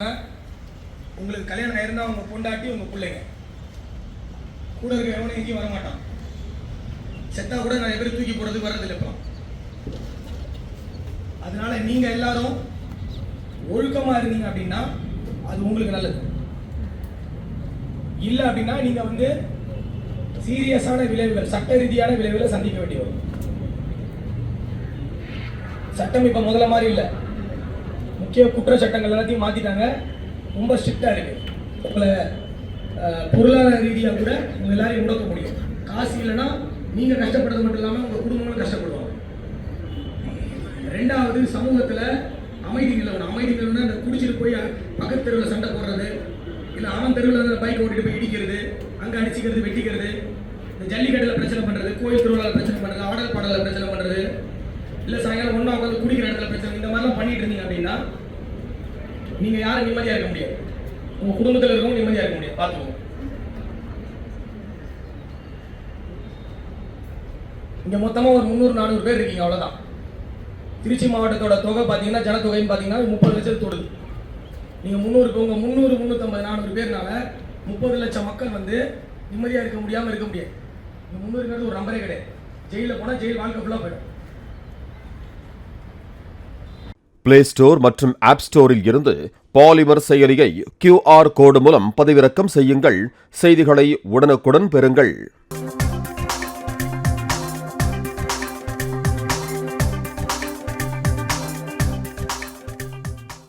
உங்களுக்கு கல்யாணம் ஆயிருந்தா உங்க பொண்டாட்டி உங்க பிள்ளைங்க கூட இருக்க எவனும் எங்கேயும் வரமாட்டான். செத்தா கூட நிறைய பேர் தூக்கி போடுறதுக்கு வர்றதில்லை இப்போ. அதனால நீங்க எல்லாரும் ஒழுக்கமா இருந்தீங்க அப்படின்னா அது உங்களுக்கு நல்லது. இல்லை அப்படின்னா நீங்க வந்து சீரியஸான விளைவுகள், சட்ட ரீதியான விளைவுகளை சந்திக்க வேண்டி வரும். சட்டம் இப்ப முதல்ல மாதிரி இல்லை. முக்கிய குற்ற சட்டங்கள் எல்லாத்தையும் மாத்திட்டாங்க. ரொம்ப ஸ்ட்ரிக்டா இருக்கு. உங்களை பொருளாதார ரீதியாக கூட உங்க எல்லாரையும் முடக்க முடியும். காசு இல்லைன்னா நீங்க கஷ்டப்படுறது மட்டும் இல்லாமல் உங்க குடும்பங்களும் கஷ்டப்படுவாங்க. ரெண்டாவது, சமூகத்துல அமைதி நிலவணும். அமைதி நிலவுனா இந்த குடிச்சிட்டு போய் பக்கத்து தெருவில் சண்டை போடுறது, இல்லை அவன் தெருவில் அந்த பைக் ஓட்டிட்டு போய் இடிக்கிறது, அங்கே அடிச்சுக்கிறது, வெட்டிக்கிறது, இந்த ஜல்லிக்கட்டில் பிரச்சனை பண்ணுறது, கோயில் திருவிழாவில் பிரச்சனை பண்ணுறது, ஆடல் பாடலில் பிரச்சனை பண்ணுறது, இல்லை சாயங்காலம் ஒன்றா உட்காந்து குடிக்கிற இடத்துல பிரச்சனை, இந்த மாதிரிலாம் பண்ணிட்டு இருந்தீங்க அப்படின்னா நீங்கள் யாரும் நிம்மதியாக இருக்க முடியாது. உங்கள் குடும்பத்தில் இருக்கவும் நிம்மதியாக இருக்க முடியாது. பார்த்துக்கோங்க. இங்கே மொத்தமாக ஒரு 300-400 பேர் இருக்கீங்க, அவ்வளோதான். திருச்சி மாவட்டத்தோட தொகை பார்த்தீங்கன்னா, ஜனத்தொகைன்னு பார்த்தீங்கன்னா 30 லட்சம் தொடுது. நீங்கள் 300, 350, 400 பேர்னால 30 லட்சம் மக்கள் வந்து நிம்மதியாக இருக்க முடியாமல் இருக்க முடியாது. இந்த 300ங்கிறது ஒரு நம்பரே கிடையாது. ஜெயிலில் போனால் ஜெயில் வாழ்க்கை ஃபுல்லாக போயிடும். பிளே ஸ்டோர் மற்றும் ஆப் ஸ்டோரில் இருந்து பாலிமர் செயலியை QR கோடு மூலம் பதிவிறக்கம் செய்யுங்கள். செய்திகளை உடனுக்குடன் பெறுங்கள்.